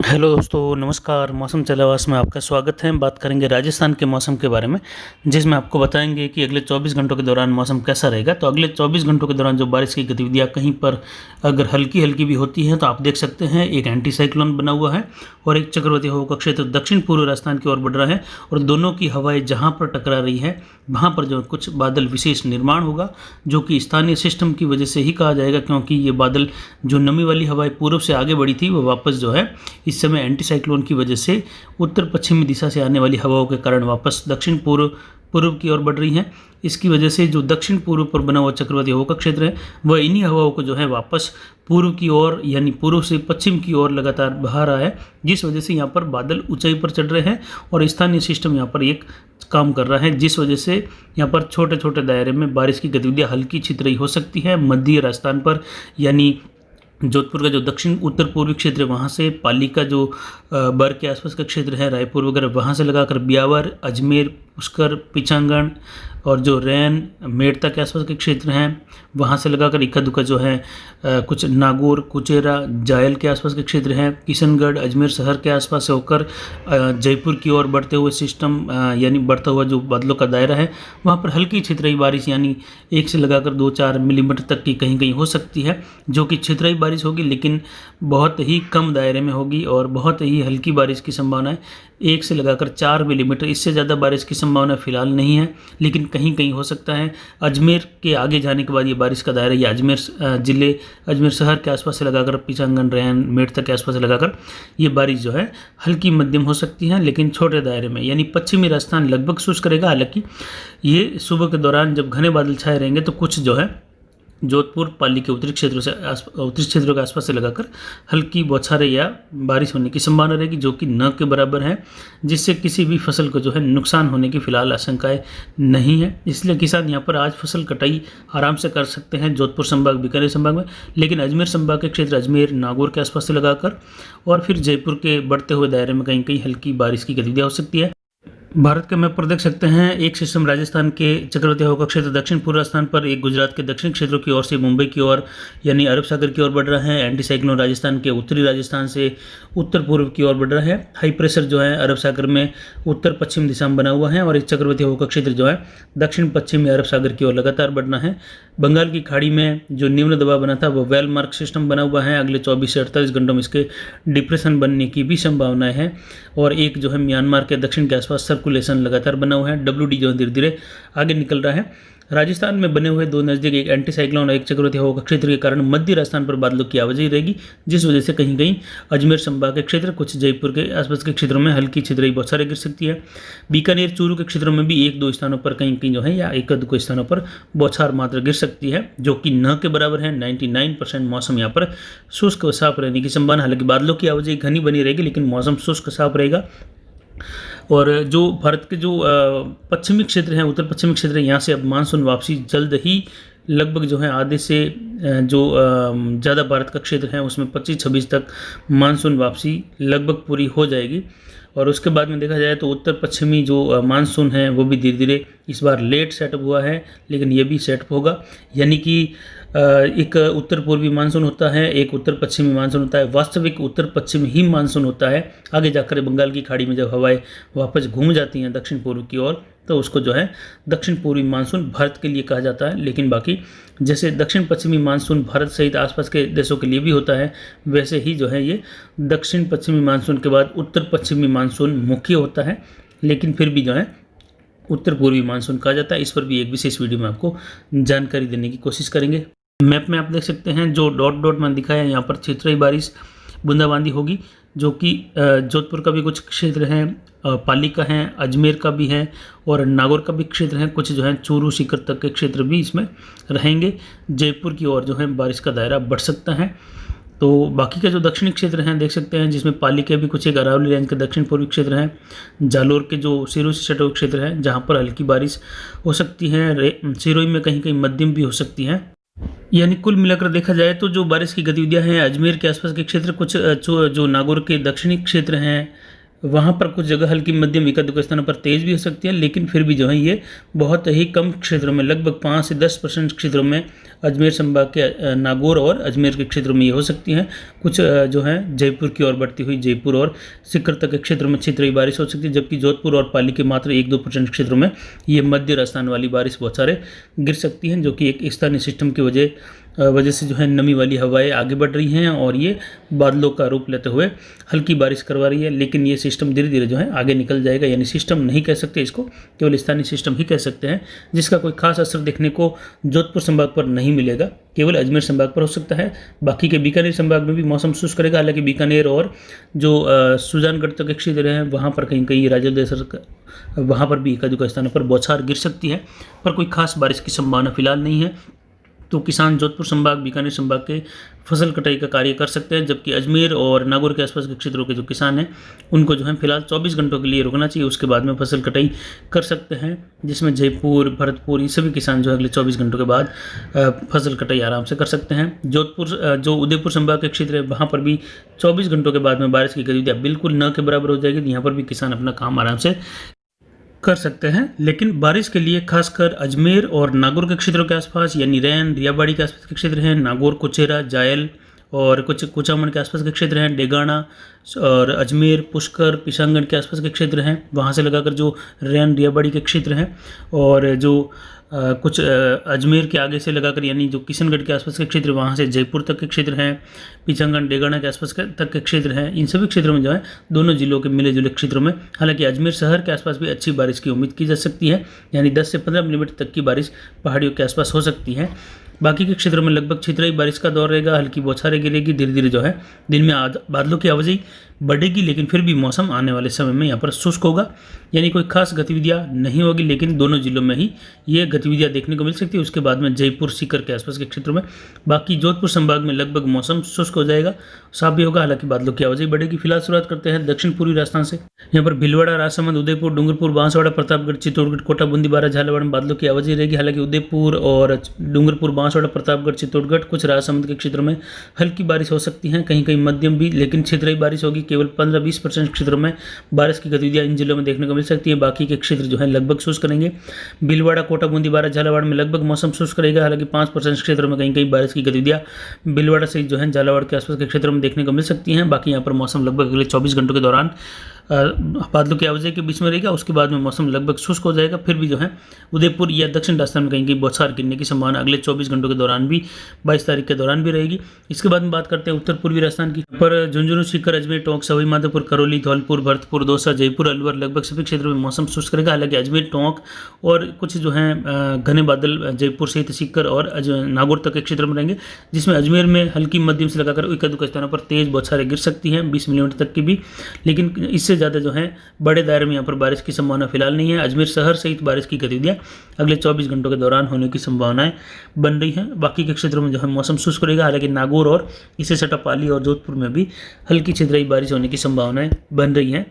Hello दोस्तों, नमस्कार। मौसम चलावास में आपका स्वागत है। बात करेंगे राजस्थान के मौसम के बारे में, जिसमें आपको बताएंगे कि अगले 24 घंटों के दौरान मौसम कैसा रहेगा। तो अगले 24 घंटों के दौरान जो बारिश की गतिविधियां कहीं पर अगर हल्की हल्की भी होती हैं तो आप देख सकते हैं, एक एंटी साइक्लोन बना हुआ है और एक चक्रवाती हवा का क्षेत्र दक्षिण पूर्व राजस्थान की ओर बढ़ रहा है। और दोनों की हवाएं जहाँ पर टकरा रही है वहाँ पर जो कुछ बादल विशेष निर्माण होगा, जो कि स्थानीय सिस्टम की वजह से ही कहा जाएगा, क्योंकि ये बादल जो नमी वाली हवाएं पूर्व से आगे बढ़ी थी वो वापस जो है इस समय एंटी साइक्लोन की वजह से उत्तर पश्चिमी दिशा से आने वाली हवाओं के कारण वापस दक्षिण पूर्व की ओर बढ़ रही हैं। इसकी वजह से जो दक्षिण पूर्व पर बना हुआ चक्रवाती हवा का क्षेत्र है वह इन्हीं हवाओं को जो है वापस पूर्व की ओर यानी पूर्व से पश्चिम की ओर लगातार बहा रहा है, जिस वजह से यहाँ पर बादल ऊंचाई पर चढ़ रहे हैं और स्थानीय सिस्टम यहाँ पर एक काम कर रहा है, जिस वजह से यहाँ पर छोटे छोटे दायरे में बारिश की गतिविधियाँ हल्की छितरई हो सकती है। मध्य राजस्थान पर यानी जोधपुर का जो दक्षिण उत्तर पूर्वी क्षेत्र है वहाँ से पाली का जो बर के आसपास का क्षेत्र है, रायपुर वगैरह, वहाँ से लगाकर ब्यावर, अजमेर, पुष्कर, पिचांगण और जो रैन मेड़ता के आसपास के क्षेत्र हैं वहाँ से लगाकर इक्का दुक्का जो है कुछ नागौर, कुचेरा, जायल के आसपास के क्षेत्र हैं, किशनगढ़, अजमेर शहर के आसपास से होकर जयपुर की ओर बढ़ते हुए सिस्टम यानी बढ़ता हुआ जो बादलों का दायरा है वहाँ पर हल्की छितराई बारिश यानी 1 से लगाकर 2-4 मिलीमीटर तक की कहीं कहीं हो सकती है, जो कि छितराई बारिश होगी लेकिन बहुत ही कम दायरे में होगी और बहुत ही हल्की बारिश की संभावना है। 1 से लगाकर 4 मिलीमीटर, इससे ज़्यादा बारिश की संभावना फिलहाल नहीं है, लेकिन कहीं कहीं हो सकता है। अजमेर के आगे जाने के बाद ये बारिश का दायरा ये अजमेर ज़िले, अजमेर शहर के आसपास से लगाकर पिचांगन, रैन, मेड़ता के आसपास से लगाकर ये बारिश जो है हल्की मध्यम हो सकती है, लेकिन छोटे दायरे में। यानी पश्चिमी राजस्थान लगभग शुष्क रहेगा। हालांकि ये सुबह के दौरान जब घने बादल छाए रहेंगे तो कुछ जो है जोधपुर, पाली के उत्तरी क्षेत्रों से उत्तरी क्षेत्रों के आसपास से लगाकर हल्की बौछारें या बारिश होने की संभावना रहेगी, जो कि न के बराबर है, जिससे किसी भी फसल को जो है नुकसान होने की फिलहाल आशंकाएं नहीं है। इसलिए किसान यहाँ पर आज फसल कटाई आराम से कर सकते हैं जोधपुर संभाग, बीकानेर संभाग में। लेकिन अजमेर संभाग के क्षेत्र अजमेर, नागौर के आसपास से लगाकर और फिर जयपुर के बढ़ते हुए दायरे में कहीं कहीं हल्की बारिश की गतिविधियाँ हो सकती है। भारत के मैप पर देख सकते हैं, एक सिस्टम राजस्थान के चक्रवाती हवा का क्षेत्र दक्षिण पूर्व राजस्थान पर एक गुजरात के दक्षिणी क्षेत्रों की ओर से मुंबई की ओर यानी अरब सागर की ओर बढ़ रहा है। एंटी साइक्लोन राजस्थान के उत्तरी राजस्थान से उत्तर पूर्व की ओर बढ़ रहा है। हाई प्रेशर जो है अरब सागर में उत्तर पश्चिम दिशा में बना हुआ है और एक चक्रवाती हवा का क्षेत्र जो है दक्षिण पश्चिमी अरब सागर की ओर लगातार बढ़ना है। बंगाल की खाड़ी में जो निम्न दबाव बना था वो वेल मार्क सिस्टम बना हुआ है। अगले 24 से 48 घंटों में इसके डिप्रेशन बनने की भी संभावनाएं हैं और एक जो है म्यांमार के दक्षिण के आसपास सर्कुलेशन लगातार बना हुआ है। WD जो धीरे धीरे आगे निकल रहा है। राजस्थान में बने हुए दो नज़दीक एक एंटी साइक्लोन और एक चक्रवाती हवा का क्षेत्र के कारण मध्य राजस्थान पर बादलों की आवाजाही रहेगी, जिस वजह से कहीं कहीं अजमेर संभाग के क्षेत्र, कुछ जयपुर के आसपास के क्षेत्रों में हल्की छितरई बौछारें गिर सकती है। बीकानेर, चूरू के क्षेत्रों में भी 1-2 स्थानों पर कहीं कहीं जो है या 1-2 स्थानों पर बौछार मात्र गिर सकती है, जो कि न के बराबर है। 99% मौसम यहाँ पर शुष्क व साफ रहने की संभावना। हालांकि बादलों की आवाजाही घनी बनी रहेगी लेकिन मौसम शुष्क साफ रहेगा। और जो भारत के जो पश्चिमी क्षेत्र हैं, उत्तर पश्चिमी क्षेत्र है, यहाँ से अब मानसून वापसी जल्द ही लगभग जो है आधे से जो ज़्यादा भारत का क्षेत्र है उसमें 25-26 तक मानसून वापसी लगभग पूरी हो जाएगी। और उसके बाद में देखा जाए तो उत्तर पश्चिमी जो मानसून है वो भी धीरे धीरे इस बार लेट सेटअप हुआ है, लेकिन ये भी सेटअप होगा। यानी कि एक उत्तर पूर्वी मानसून होता है, एक उत्तर पश्चिमी मानसून होता है। वास्तविक उत्तर पश्चिम ही मानसून होता है। आगे जाकर बंगाल की खाड़ी में जब हवाएं वापस घूम जाती हैं दक्षिण पूर्व की ओर तो उसको जो है दक्षिण पूर्वी मानसून भारत के लिए कहा जाता है। लेकिन बाकी जैसे दक्षिण पश्चिमी मानसून भारत सहित आसपास के देशों के लिए भी होता है, वैसे ही जो है ये दक्षिण पश्चिमी मानसून के बाद उत्तर पश्चिमी मानसून मुख्य होता है, लेकिन फिर भी जो है उत्तर पूर्वी मानसून कहा जाता है। इस पर भी एक विशेष वीडियो में आपको जानकारी देने की कोशिश करेंगे। मैप में आप देख सकते हैं जो डॉट डॉट मैंने दिखाया है, यहाँ पर छितराई बारिश, बूंदाबांदी होगी, जो कि जोधपुर का भी कुछ क्षेत्र है, पाली का है, अजमेर का भी है और नागौर का भी क्षेत्र है। कुछ जो है चूरू, सीकर तक के क्षेत्र भी इसमें रहेंगे। जयपुर की ओर जो है बारिश का दायरा बढ़ सकता है। तो बाकी का जो दक्षिणी क्षेत्र हैं देख सकते हैं, जिसमें पाली के भी कुछ एक अरावली रेंज के दक्षिण पूर्वी क्षेत्र हैं, जालोर के जो सिरोही से सटे हुए क्षेत्र हैं जहाँ पर हल्की बारिश हो सकती है, सिरोही में कहीं कहीं मध्यम भी हो सकती है। यानी कुल मिलाकर देखा जाए तो जो बारिश की गतिविधियां हैं अजमेर के आसपास के क्षेत्र, कुछ जो नागौर के दक्षिणी क्षेत्र हैं, वहाँ पर कुछ जगह हल्की मध्यम एकाध दो स्थानों पर तेज़ भी हो सकती है, लेकिन फिर भी जो है ये बहुत ही कम क्षेत्रों में, लगभग 5 से 10% क्षेत्रों में अजमेर संभाग के नागौर और अजमेर के क्षेत्रों में ये हो सकती हैं। कुछ जो है जयपुर की ओर बढ़ती हुई जयपुर और सीकर तक के क्षेत्रों में छितराई बारिश हो सकती है, जबकि जोधपुर और पाली के मात्र 1-2% क्षेत्रों में ये मध्य राजस्थान वाली बारिश बौछारें गिर सकती हैं, जो कि एक स्थानीय सिस्टम की वजह से जो है नमी वाली हवाएं आगे बढ़ रही हैं और ये बादलों का रूप लेते हुए हल्की बारिश करवा रही है। लेकिन ये सिस्टम धीरे धीरे जो है आगे निकल जाएगा, यानी सिस्टम नहीं कह सकते इसको, केवल स्थानीय सिस्टम ही कह सकते हैं, जिसका कोई खास असर देखने को जोधपुर संभाग पर नहीं मिलेगा, केवल अजमेर संभाग पर हो सकता है। बाकी के बीकानेर संभाग में भी मौसम शुष्क रहेगा, हालांकि बीकानेर और जो सुजानगढ़ तक के क्षेत्र हैं वहाँ पर कहीं कहीं राज्योदय वहाँ पर भी एकाधिक स्थानों पर बौछार गिर सकती है, पर कोई खास बारिश की संभावना फिलहाल नहीं है। तो किसान जोधपुर संभाग, बीकानेर संभाग के फसल कटाई का कार्य कर सकते हैं, जबकि अजमेर और नागौर के आसपास के क्षेत्रों के जो किसान हैं उनको जो है फिलहाल 24 घंटों के लिए रुकना चाहिए, उसके बाद में फसल कटाई कर सकते हैं, जिसमें जयपुर, भरतपुर, ये सभी किसान जो अगले 24 घंटों के बाद फसल कटाई आराम से कर सकते हैं। जोधपुर जो उदयपुर संभाग के क्षेत्र है वहाँ पर भी 24 घंटों के बाद में बारिश की गतिविधियाँ बिल्कुल न के बराबर हो जाएगी, यहाँ पर भी किसान अपना काम आराम से कर सकते हैं। लेकिन बारिश के लिए खासकर अजमेर और नागौर के क्षेत्रों के आसपास, यानी रैन, रियाबाड़ी के आसपास के क्षेत्र हैं, नागौर, कुचेरा, जायल और कुछ कुचामन के आसपास के क्षेत्र हैं, डेगाना और अजमेर, पुष्कर, पिशांगन के आसपास के क्षेत्र हैं, वहाँ से लगाकर जो रैन, रियाबाड़ी के क्षेत्र हैं, और जो कुछ अजमेर के आगे से लगाकर यानी जो किशनगढ़ के आसपास के क्षेत्र, वहाँ से जयपुर तक के क्षेत्र हैं, पिछंगन, डेगाना के आसपास तक के क्षेत्र हैं, इन सभी क्षेत्रों में जो है दोनों जिलों के मिले जुले क्षेत्रों में, हालांकि अजमेर शहर के आसपास भी अच्छी बारिश की उम्मीद की जा सकती है, यानी 10 से 15 मिलीमीटर तक की बारिश पहाड़ियों के आसपास हो सकती है। बाकी के क्षेत्रों में लगभग छितराई बारिश का दौर रहेगा, हल्की बौछारें गिरेगी, धीरे धीरे जो है दिन में बादलों की आवाजाही बढ़ेगी, लेकिन फिर भी मौसम आने वाले समय में यहाँ पर शुष्क होगा, यानी कोई खास गतिविधियाँ नहीं होगी, लेकिन दोनों जिलों में ही ये गतिविधियाँ देखने को मिल सकती है। उसके बाद में जयपुर, सीकर के आसपास के क्षेत्रों में, बाकी जोधपुर संभाग में लगभग मौसम शुष्क हो जाएगा, साफ भी होगा, हालांकि बादलों की आवाजाही बढ़ेगी। फिलहाल शुरुआत करते हैं दक्षिण पूर्वी राजस्थान से। यहाँ पर भीलवाड़ा, राजसमंद, उदयपुर, डूंगरपुर, बांसवाड़ा, प्रतापगढ़, चित्तौड़गढ़, कोटा, बूंदी, बारा, झालावाड़ में बादलों की आवाजाही रहेगी, हालांकि उदयपुर और डूंगरपुर, बांसवाड़ा, प्रतापगढ़, चित्तौड़गढ़, कुछ राजसमंद के क्षेत्रों में हल्की बारिश हो सकती है, कहीं कहीं मध्यम भी, लेकिन छितराई बारिश होगी। केवल 15-20% क्षेत्रों में बारिश की गतिविधियां इन जिलों में देखने को मिल सकती है, बाकी के क्षेत्र जो है लगभग शुष्क रहेंगे। भीलवाड़ा, कोटा, बूंदी, बारा, झालावाड़ में लगभग मौसम शुष्क रहेगा, हालांकि 5% क्षेत्रों में कहीं कहीं बारिश की गतिविधियां भीलवाड़ा से जो है झालावाड़ के आसपास के क्षेत्रों में देखने को मिल सकती हैं। बाकी यहाँ पर मौसम लगभग अगले 24 घंटों के दौरान बादलों की आवाजाही के बीच में रहेगा, उसके बाद में मौसम लगभग शुष्क हो जाएगा। फिर भी जो है उदयपुर या दक्षिण राजस्थान में कहीं कहीं बौछार गिरने की संभावना अगले 24 घंटों के दौरान भी, 22 तारीख के दौरान भी रहेगी। इसके बाद में बात करते हैं उत्तर पूर्वी राजस्थान की, पर झुंझुनू, सीकर, अजमेर, टोंक, सवाई माधोपुर, करौली, धौलपुर, भरतपुर, दौसा, जयपुर, अलवर, लगभग सभी क्षेत्रों में मौसम शुष्क रहेगा, हालांकि अजमेर, टोंक और कुछ जो है घने बादल जयपुर सहित सीकर और नागौर तक के क्षेत्र में रहेंगे, जिसमें अजमेर में हल्की मध्यम से लगाकर एक-दो स्थानों पर तेज बौछारें गिर सकती हैं, 20 मिलीमीटर तक की भी, लेकिन इससे ज़्यादा जो है बड़े दायरे में यहाँ पर बारिश की संभावना फिलहाल नहीं है। अजमेर शहर सहित बारिश की गतिविधियाँ अगले 24 घंटों के दौरान होने की संभावनाएं बन रही हैं। बाकी के क्षेत्रों में जो है मौसम शुष्क रहेगा, हालांकि नागौर और इसे सटा पाली और जोधपुर में भी हल्की छितराई बारिश होने की संभावनाएं बन रही हैं।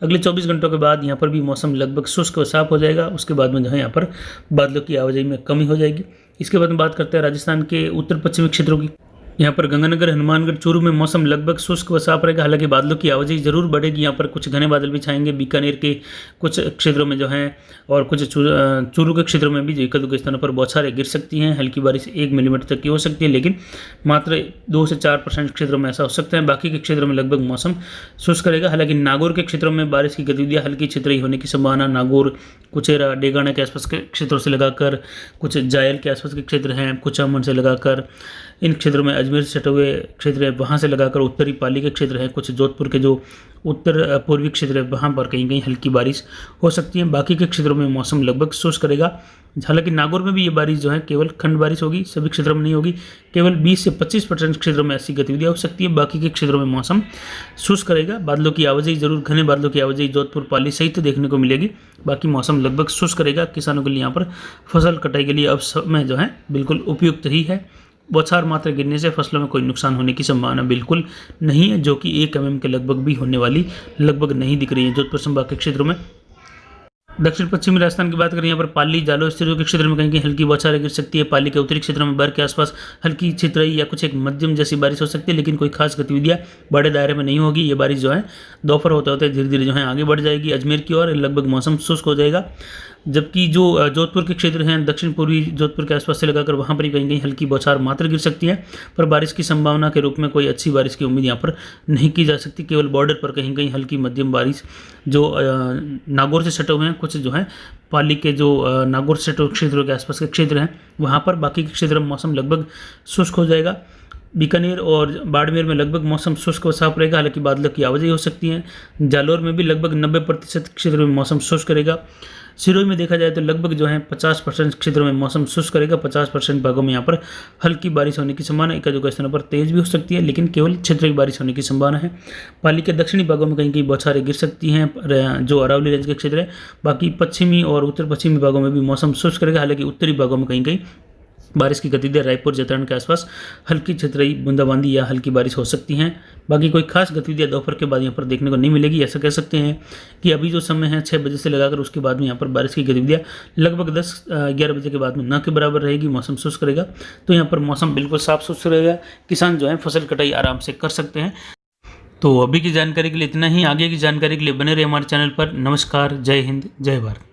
अगले 24 घंटों के बाद यहाँ पर भी मौसम लगभग शुष्क और साफ हो जाएगा, उसके बाद में जो है यहाँ पर बादलों की आवाजाही में कमी हो जाएगी। इसके बाद में बात करते हैं राजस्थान के उत्तर पश्चिमी क्षेत्रों की। यहाँ पर गंगानगर, हनुमानगढ़, चूरू में मौसम लगभग शुष्क व साफ रहेगा, हालांकि बादलों की आवाजाही जरूर बढ़ेगी, यहाँ पर कुछ घने बादल भी छाएंगे। बीकानेर के कुछ क्षेत्रों में जो हैं और कुछ चूरू के क्षेत्रों में भी एक-दो स्थानों पर बौछारें गिर सकती हैं, हल्की बारिश 1 मिलीमीटर तक की हो सकती है, लेकिन मात्र 2 से 4% क्षेत्रों में ऐसा हो सकता है। बाकी के क्षेत्रों में लगभग मौसम शुष्क रहेगा, हालांकि नागौर के क्षेत्रों में बारिश की गतिविधियाँ हल्की छितराई होने की संभावना, नागौर, कुचेरा, डेगाना के आसपास के क्षेत्रों से लगाकर कुछ जायल के आसपास के क्षेत्र हैं, कुचामन से लगाकर इन क्षेत्रों में, अजमेर से सटे हुए क्षेत्र है वहाँ से लगाकर उत्तरी पाली के क्षेत्र है, कुछ जोधपुर के जो उत्तर पूर्वी क्षेत्र है वहाँ पर कहीं कहीं हल्की बारिश हो सकती है। बाकी के क्षेत्रों में मौसम लगभग शुष्क रहेगा, हालांकि नागौर में भी ये बारिश जो है केवल खंड बारिश होगी, सभी क्षेत्रों में नहीं होगी, केवल 20 से 25% क्षेत्रों में ऐसी गतिविधियाँ हो सकती है। बाकी के क्षेत्रों में मौसम शुष्क रहेगा, बादलों की आवाजाही जरूर, घने बादलों की आवाजाही जोधपुर, पाली सहित देखने को मिलेगी। बाकी मौसम लगभग शुष्क रहेगा, किसानों के लिए यहाँ पर फसल कटाई के लिए अब समय जो है बिल्कुल उपयुक्त ही है। बौछार मात्रा गिरने से फसलों में कोई नुकसान होने की संभावना बिल्कुल नहीं है, जो कि 1 mm के लगभग भी होने वाली लगभग नहीं दिख रही है जोधपुर संभाग के क्षेत्रों में। दक्षिण पश्चिमी राजस्थान की बात करें, यहाँ पर पाली जालौर स्थित के क्षेत्र में कहीं कहीं हल्की बौछारें गिर सकती है। पाली के उत्तरी क्षेत्रों में बर के आसपास हल्की छितराई या कुछ एक मध्यम जैसी बारिश हो सकती है, लेकिन कोई खास गतिविधियाँ बड़े दायरे में नहीं होगी। ये बारिश जो है दोपहर होते होते धीरे धीरे जो है आगे बढ़ जाएगी अजमेर की ओर, लगभग मौसम शुष्क हो जाएगा। जबकि जो जोधपुर के क्षेत्र हैं, दक्षिण पूर्वी जोधपुर के आसपास से लगाकर वहाँ पर कहीं कहीं हल्की बौछार मात्र गिर सकती है, पर बारिश की संभावना के रूप में कोई अच्छी बारिश की उम्मीद यहाँ पर नहीं की जा सकती। केवल बॉर्डर पर कहीं कहीं हल्की मध्यम बारिश जो नागौर से सटे हुए हैं, कुछ जो है पाली के जो नागौर से सटे क्षेत्रों के आसपास के क्षेत्र हैं वहाँ पर, बाकी के क्षेत्र में मौसम लगभग शुष्क हो जाएगा। बीकानेर और बाड़मेर में लगभग मौसम शुष्क व साफ रहेगा, हालांकि बादलों की आवाजाही हो सकती है। जालौर में भी लगभग 90% क्षेत्र में मौसम शुष्क रहेगा। सिरोही में देखा जाए तो लगभग जो है 50% क्षेत्रों में मौसम शुष्क रहेगा। 50% भागों में यहाँ पर हल्की बारिश होने की संभावना, एक आध स्थानों पर तेज भी हो सकती है, लेकिन केवल क्षेत्रीय बारिश होने की संभावना है। पाली के दक्षिणी भागों में कहीं कहीं बौछारें गिर सकती हैं, जो अरावली रेंज के क्षेत्र है। बाकी पश्चिमी और उत्तर पश्चिमी भागों में भी मौसम शुष्क रहेगा, हालांकि उत्तरी भागों में कहीं कहीं बारिश की गतिविधियाँ रायपुर जैतरण के आसपास हल्की क्षेत्रीय बूंदाबांदी या हल्की बारिश हो सकती हैं। बाकी कोई खास गतिविधियाँ दोपहर के बाद यहाँ पर देखने को नहीं मिलेगी। ऐसा कह सकते हैं कि अभी जो समय है 6 बजे से लगाकर उसके बाद में यहाँ पर बारिश की गतिविधियाँ लगभग 10-11 बजे के बाद में न के बराबर रहेगी। मौसम शुष्क रहेगा, तो यहाँ पर मौसम बिल्कुल साफ सुथरा रहेगा। किसान जो है फसल कटाई आराम से कर सकते हैं। तो अभी की जानकारी के लिए इतना ही। आगे की जानकारी के लिए बने रहे हमारे चैनल पर। नमस्कार, जय हिंद, जय भारत।